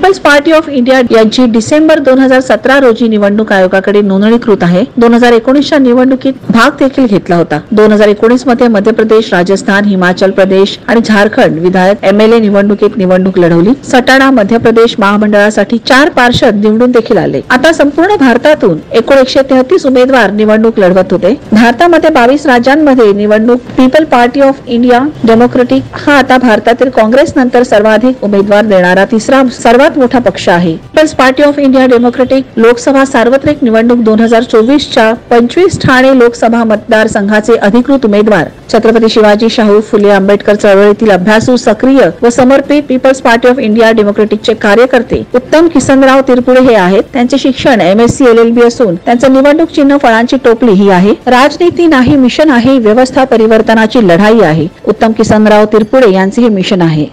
People's party of India यांची डिसेंबर 2017 रोजी निवडणूक आयोगाकडे नोंदणीकृत आहे. 2019च्या निवडणुकीत भाग देखील घेतला होता. 2019 मध्ये मध्य प्रदेश, राजस्थान, हिमाचल प्रदेश आणि झारखंड विधायक MLA निवडणुकीत निवडणूक लढवली. सटाणा मध्य प्रदेश महामंडळासाठी 4 पार्षद निवडून देखील आले. आता संपूर्ण भारतातून एकूण 133 उमेदवार निवडणूक लढवत होते. भारतामध्ये 22 राज्यांमध्ये निवडणूक people party of India democratic हा आता भारतातील काँग्रेस नंतर सर्वाधिक उमेदवार देणारा तिसरा सर्वात मोठा पक्ष आहे. People's party of India Democratic Lok Sabha सार्वत्रिक निवडणूक 2024च्या 25 ठाणे लोकसभा मतदारसंघाचे अधिकृत उमेदवार छत्रपती शिवाजी शाहू फुले आंबेडकर चळवळीतील अभ्यासू, सक्रिय व समर्पित पीपल्स पार्टी ऑफ इंडिया डेमोक्रेटिकचे कार्यकर्ते उत्तम किसनराव तिरपुडे हे आहेत. त्यांचे शिक्षण MSc LLB असून त्यांचं निवडणूक चिन्ह फळांची टोपली ही आहे. राजनीती नाही मिशन आहे, व्यवस्था परिवर्तनाची लढाई आहे. उत्तम किसनराव तिरपुडे यांचे हे मिशन आहे.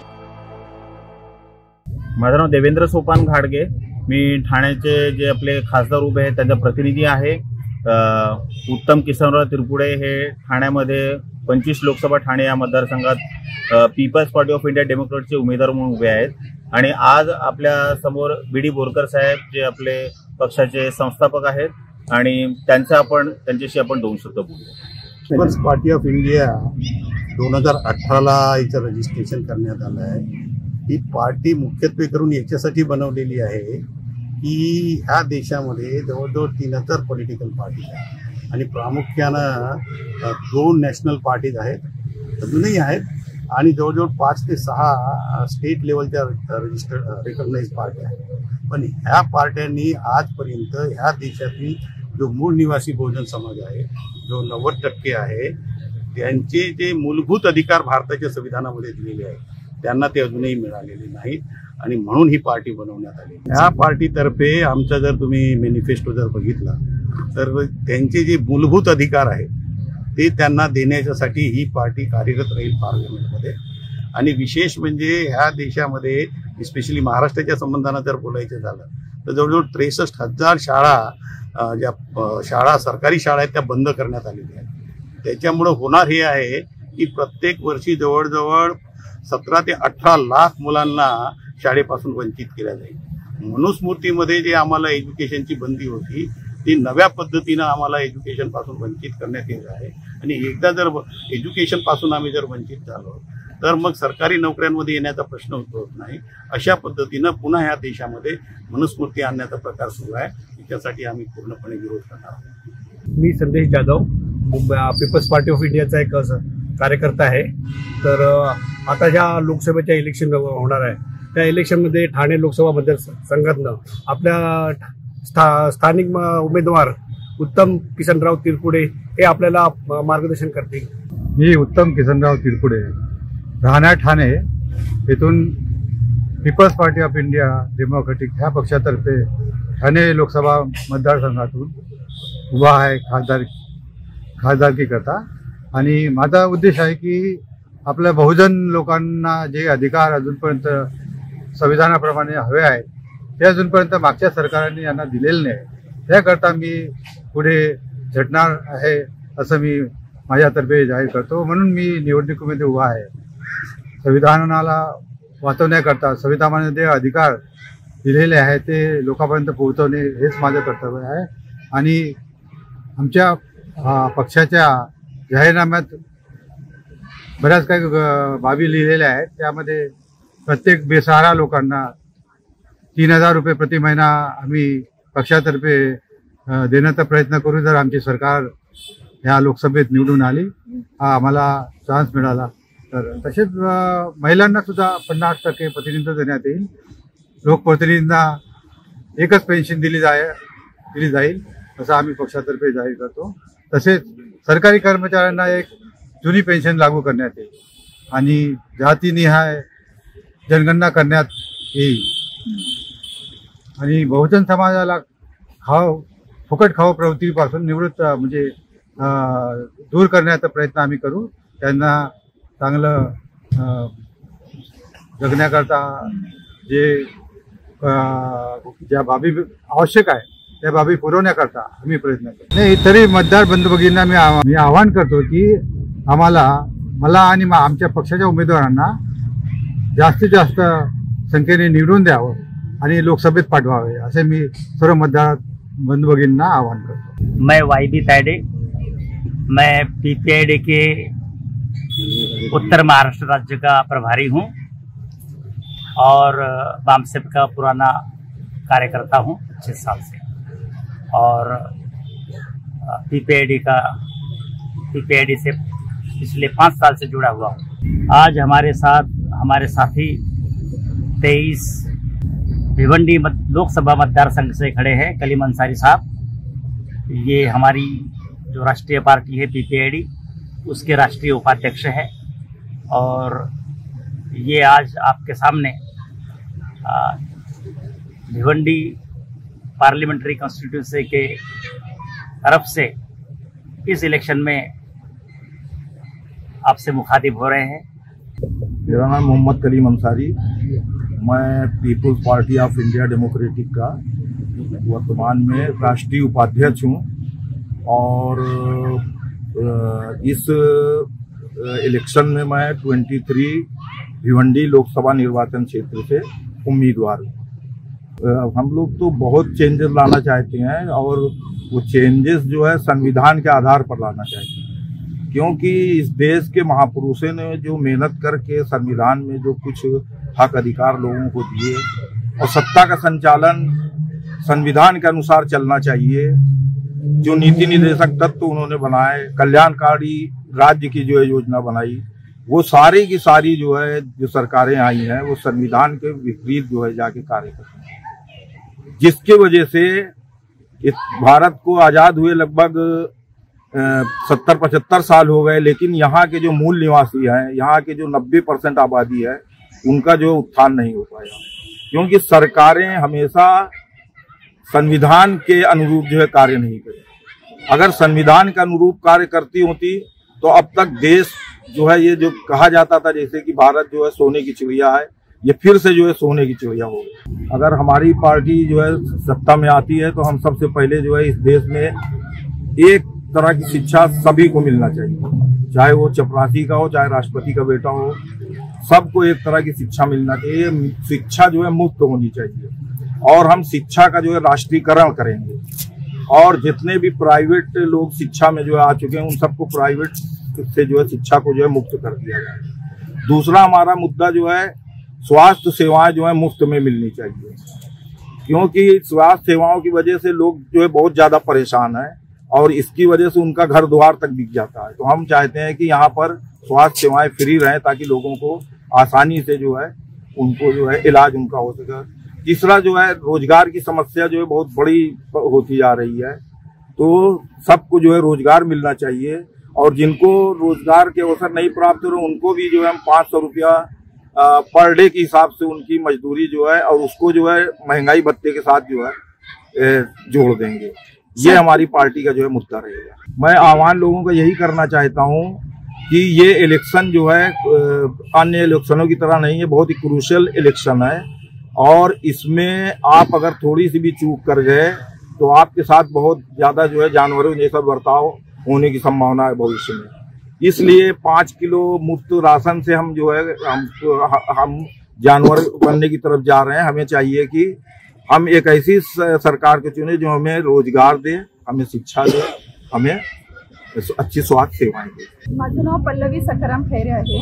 माझं नाव देवेंद्र सोपान घाडगे. मी ठाण्याचे जे आपले खासदार उभे आहेत त्यांचा प्रतिनिधी आहे. उत्तम किसनराव तिरपुडे हे ठाण्यामध्ये 25 लोकसभा ठाणे या मतदारसंघात पीपल्स पार्टी ऑफ इंडिया डेमोक्रेटचे उमेदवार म्हणून उभे आहेत. आणि आज आपल्या समोर BD बोरकर साहेब जे आपले पक्षाचे संस्थापक आहेत आणि त्यांच्याशी आपण 2 शब्द बोलू. पीपल्स पार्टी ऑफ इंडिया 2018ला याचं रजिस्ट्रेशन करण्यात आलं आहे. ही पार्टी मुख्यत्वे करून याच्यासाठी बनवलेली आहे की ह्या देशामध्ये जवळजवळ 73 पॉलिटिकल पार्टीज आहेत आणि प्रामुख्यानं 2 नॅशनल पार्टीज आहेत, अजूनही आहेत, आणि जवळजवळ 5 ते 6 स्टेट लेवलच्या रजिस्टर्ड रिकॉग्नाइज पार्ट्या आहेत. पण ह्या पार्ट्यांनी आजपर्यंत ह्या देशातील जो मूळ निवासी बहुजन समाज आहे, जो 90% आहे, त्यांचे जे मूलभूत अधिकार भारताच्या संविधानामध्ये दिलेले आहेत त्यांना ते अजूनही मिळालेले नाहीत आणि म्हणून ही पार्टी बनवण्यात आली. ह्या पार्टीतर्फे आमचा जर तुम्ही मॅनिफेस्टो जर बघितला तर त्यांचे जे मूलभूत अधिकार आहेत ते त्यांना देण्याच्यासाठी ही पार्टी कार्यरत राहील पार्लमेंटमध्ये. आणि विशेष म्हणजे ह्या देशामध्ये स्पेशली महाराष्ट्राच्या संबंधानं जर बोलायचं झालं तर जवळजवळ 63,000 शाळा ज्या सरकारी शाळा आहेत त्या बंद करण्यात आलेल्या आहेत. त्याच्यामुळं होणार हे आहे की प्रत्येक वर्षी जवळजवळ 17 ते 18 लाख मुलांना शाळेपासून वंचित केल्या जाईल. मनुस्मृतीमध्ये जे आम्हाला एज्युकेशनची बंदी होती ती नव्या पद्धतीनं आम्हाला एज्युकेशन पासून वंचित करण्यात येत आहे. आणि एकदा जर एज्युकेशन पासून आम्ही जर वंचित झालो तर मग सरकारी नोकऱ्यांमध्ये येण्याचा प्रश्न उद्भवत नाही. अशा पद्धतीनं पुन्हा ह्या देशामध्ये मनुस्मृती आणण्याचा प्रकार सुरू आहे. त्याच्यासाठी आम्ही पूर्णपणे विरोध करणार आहोत. मी संदेश जाधव, पीपल्स पार्टी ऑफ इंडियाचा एक कार्यकर्ता आहे. तर आता ज्या लोकसभेच्या इलेक्शन होणार आहे त्या इलेक्शनमध्ये ठाणे लोकसभा मतदारसंघातनं आपल्या स्थानिक उमेदवार उत्तम किसनराव तिरपुडे हे आपल्याला मार्गदर्शन करतील. मी उत्तम किसनराव तिरपुडे, राहणार ठाणे येथून People's party of India Democratic ह्या पक्षातर्फे ठाणे लोकसभा मतदारसंघातून उभा आहे खासदारकी करता. आणि माझा उद्देश आहे की आपल्या बहुजन लोकांना जे अधिकार अजूनपर्यंत संविधानाप्रमाणे हवे आहेत ते अजूनपर्यंत मागच्या सरकारांनी यांना दिलेले नाही. त्याकरता मी पुढे झटणार आहे असं मी माझ्यातर्फे जाहीर करतो. म्हणून मी निवडणुकीमध्ये उभा आहे. संविधानाला वाचवण्याकरता संविधानामध्ये अधिकार दिलेले आहेत ते लोकांपर्यंत पोहोचवणे हेच माझं कर्तव्य आहे. आणि आमच्या पक्षाच्या जाहीरनाम्यात बऱ्याच काही बाबी लिहिलेल्या आहेत. त्यामध्ये प्रत्येक बेसहारा लोकांना 3,000 रुपये प्रति महिना आम्ही पक्षातर्फे देण्याचा प्रयत्न करू जर आमची सरकार ह्या लोकसभेत निवडून आली, हा आम्हाला चान्स मिळाला तर. तसेच महिलांना सुद्धा 50% प्रतिनिधित्व देण्यात येईल. लोकप्रतिनिधींना एकच पेन्शन दिली जाईल असं आम्ही पक्षातर्फे जाहीर करतो. तसेच सरकारी कर्मचाऱ्यांना एक जुनी पेन्शन लागू करण्यात येईल आणि जातीनिहाय जनगणना करण्यात येईल. आणि बहुजन समाजाला फुकट खाऊ प्रवृत्तीपासून निवृत्त म्हणजे दूर करण्याचा प्रयत्न आम्ही करू. त्यांना चांगलं जगण्याकरता ज्या बाबी आवश्यक आहे त्या बाबी पुरवण्याकरता आम्ही प्रयत्न करतो. नाही तरी मतदार बंधू भगिनींना मी आवाहन करतो की मला आणि आमच्या पक्षाच्या उमेदवारांना जास्तीत जास्त संख्येने निवडून द्यावं आणि लोकसभेत पाठवावे असे मी सर्व मतदार बंधू भगिनींना आवाहन करतो। मैं वाईबी तायडे, मैं पीपीआईडी के उत्तर महाराष्ट्र राज्य का प्रभारी हूँ और बामसेप का पुराना कार्यकर्ता हूँ 25 साल से, और पीपीआईडी से पिछले 5 साल से जुड़ा हुआ हूँ। आज हमारे साथ हमारे साथी 23 भिवंडी लोकसभा मतदार संघ से खड़े हैं कलीम अंसारी साहब। ये हमारी जो राष्ट्रीय पार्टी है पीपीआईडी, उसके राष्ट्रीय उपाध्यक्ष है, और ये आज आपके सामने भिवंडी पार्लियामेंट्री कॉन्स्टिट्यूंसी के तरफ से इस इलेक्शन में आपसे मुखातिब हो रहे हैं। मेरा नाम मोहम्मद कलीम अंसारी, मैं People's Party of India Democratic का वर्तमान में राष्ट्रीय उपाध्यक्ष हूँ, और इस इलेक्शन में मैं 23 भिवंडी लोकसभा निर्वाचन क्षेत्र से उम्मीदवार हूँ। हम लोग तो बहुत चेंजेस लाना चाहते हैं, और वो चेंजेस जो है संविधान के आधार पर लाना चाहते हैं, क्योंकि इस देश के महापुरुषों ने जो मेहनत करके संविधान में जो कुछ हक अधिकार लोगों को दिए, और सत्ता का संचालन संविधान के अनुसार चलना चाहिए। जो नीति निर्देशक तत्व उन्होंने बनाए, कल्याणकारी राज्य की जो है योजना बनाई, वो सारी की सारी जो है जो सरकारें आई हैं वो संविधान के विपरीत जो है जाके कार्य करती हैं, जिसकी वजह से इस भारत को आजाद हुए लगभग 70-75 साल हो गए, लेकिन यहाँ के जो मूल निवासी हैं, यहाँ के जो 90% आबादी है, उनका जो उत्थान नहीं हो पाया, क्योंकि सरकारें हमेशा संविधान के अनुरूप जो है कार्य नहीं करें। अगर संविधान के अनुरूप कार्य करती होती तो अब तक देश जो है, ये जो कहा जाता था जैसे कि भारत जो है सोने की चिड़िया है, ये फिर से जो है सोने की चिड़िया हो गई। अगर हमारी पार्टी जो है सत्ता में आती है तो हम सबसे पहले जो है इस देश में एक तरह की शिक्षा सभी को मिलना चाहिए, चाहे वो चपरासी का हो, चाहे राष्ट्रपति का बेटा हो, सबको एक तरह की शिक्षा मिलना चाहिए। शिक्षा जो है मुफ्त होनी चाहिए, और हम शिक्षा का जो है राष्ट्रीयकरण करेंगे, और जितने भी प्राइवेट लोग शिक्षा में जो है आ चुके हैं उन सबको प्राइवेट से जो है शिक्षा को जो है मुक्त कर दिया जाए। दूसरा हमारा मुद्दा जो है स्वास्थ्य सेवाएं जो है मुफ्त में मिलनी चाहिए, क्योंकि स्वास्थ्य सेवाओं की वजह से लोग जो है बहुत ज्यादा परेशान है, और इसकी वजह से उनका घर द्वार तक बिक जाता है। तो हम चाहते हैं कि यहाँ पर स्वास्थ्य सेवाएं फ्री रहें, ताकि लोगों को आसानी से जो है उनको जो है इलाज उनका हो सके। तीसरा जो है रोजगार की समस्या जो है बहुत बड़ी होती जा रही है, तो सबको जो है रोजगार मिलना चाहिए, और जिनको रोजगार के अवसर नहीं प्राप्त हो रहे उनको भी जो है हम 500 रुपया पर डे के हिसाब से उनकी मजदूरी जो है, और उसको जो है महंगाई भत्ते के साथ जो है जोड़ देंगे। ये हमारी पार्टी का जो है मुद्दा रहेगा। मैं आह्वान लोगों का यही करना चाहता हूँ कि ये इलेक्शन जो है अन्य इलेक्शनों की तरह नहीं है, बहुत ही क्रूशियल इलेक्शन है, और इसमें आप अगर थोड़ी सी भी चूक कर गए तो आपके साथ बहुत ज्यादा जो है जानवरों जैसा बर्ताव होने की संभावना है भविष्य में। इसलिए 5 किलो मुफ्त राशन से हम जो है हम जानवर बनने की तरफ जा रहे हैं। हमें चाहिए कि हम एक ऐसी सरकार को चुने जो हमें रोजगार दे, हमें शिक्षा दे, हमें अच्छी स्वास्थ्य सेवाएं दे। माझं नाव पल्लवी सखाराम खैरे आहे।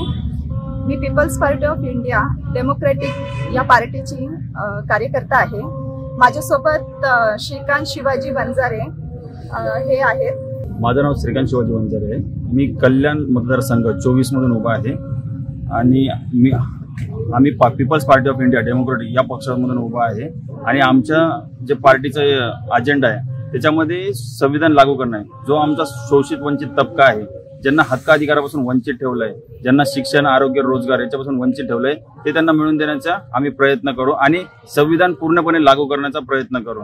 मी people's party of India democratic या पार्टीची कार्यकर्ता आहे। माझ्यासोबत श्रीकांत शिवाजी वंजारे हे आहेत। माझं नाव श्रीकांत शिवाजी वंजारे आहे। मी कल्याण मतदारसंघ 24 मधून उभा आहे, आणि आम्ही People's party of India democratic या पक्षामधून उभा आहे, आणि आमच्या जे पार्टीचं अजेंडा आहे त्याच्यामध्ये संविधान लागू करणं आहे। जो आमचा शोषित वंचित तबका आहे, ज्यांना हक्काधिकारापासून वंचित ठेवलंय, ज्यांना शिक्षण, आरोग्य, रोजगार याच्यापासून वंचित ठेवलंय, ते त्यांना मिळवून देण्याचा आम्ही प्रयत्न करू, आणि संविधान पूर्णपणे लागू करण्याचा प्रयत्न करू।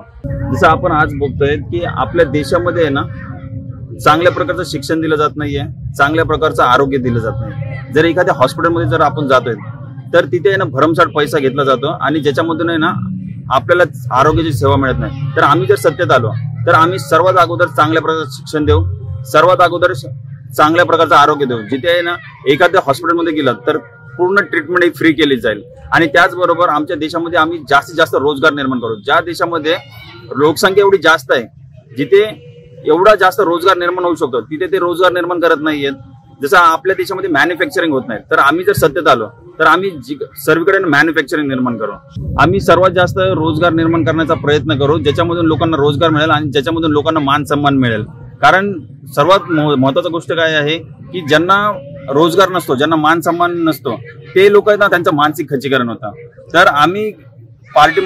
जसं आपण आज बघतोय की आपल्या देशामध्ये आहे ना, चांगल्या प्रकारचं शिक्षण दिलं जात नाहीये, चांगल्या प्रकारचं आरोग्य दिलं जात नाही। जर एखाद्या हॉस्पिटलमध्ये जर आपण जातोय तर तिथे आहे ना भरमसाठ पैसा घेतला जातो, आणि ज्याच्यामधून आहे ना आपल्याला आरोग्याची सेवा मिळत नाही। तर आम्ही जर सत्तेत आलो तर आम्ही सर्वात अगोदर चांगल्या प्रकारचं शिक्षण देऊ, सर्वात अगोदर चांगल्या प्रकारचं आरोग्य देऊ। जिथे आहे ना एखाद्या हॉस्पिटलमध्ये गेलात तर पूर्ण ट्रीटमेंट ही फ्री केली जाईल आणि त्याचबरोबर आमच्या देशामध्ये आम्ही जास्तीत जास्त रोजगार निर्माण करू. ज्या देशामध्ये लोकसंख्या एवढी जास्त आहे, जिथे एवढा जास्त रोजगार निर्माण होऊ शकतो, तिथे ते रोजगार निर्माण करत नाहीयेत. जसं आपल्या देशामध्ये मॅन्युफॅक्चरिंग होत नाही, तर आम्ही जर सत्तेत आलो तर आम्ही सर्वीकडे मॅन्युफॅक्चरिंग निर्माण करू. आम्ही सर्वात जास्त रोजगार निर्माण करण्याचा प्रयत्न करू, ज्याच्यामधून लोकांना रोजगार मिळेल आणि ज्याच्यामधून लोकांना मान सन्मान मिळेल. कारण सर्वात महत्वाची गोष्ट काय आहे की ज्यांना रोजगार नसतो, ज्यांना मान सन्मान नसतो, ते लोक आहेत ना, त्यांचं मानसिक खच्चीकरण होतं. तर आम्ही पार्टीच्या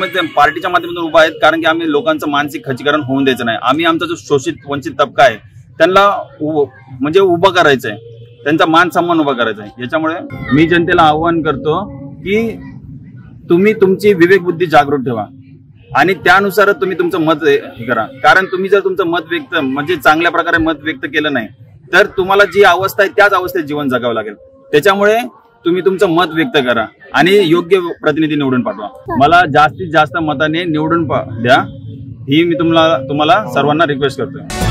माध्यमातून उभा आहेत, कारण की आम्ही लोकांचं मानसिक खच्चीकरण होऊन द्यायचं नाही. आम्ही आमचा जो शोषित वंचित तबका आहे त्यांना म्हणजे उभं करायचंय, त्यांचा मान सन्मान उभा करायचा आहे. याच्यामुळे मी जनतेला आवाहन करतो की तुम्ही तुमची विवेक बुद्धी जागृत ठेवा आणि त्यानुसारच तुम्ही तुमचं मत हे करा. कारण तुम्ही जर तुमचं मत व्यक्त म्हणजे चांगल्या प्रकारे मत व्यक्त केलं नाही तर तुम्हाला जी अवस्था आहे त्याच अवस्थेत जीवन जगावं लागेल. त्याच्यामुळे तुम्ही तुमचं मत व्यक्त करा आणि योग्य प्रतिनिधी निवडून पाठवा. मला जास्तीत जास्त मताने निवडून द्या ही मी तुम्हाला सर्वांना रिक्वेस्ट करतोय.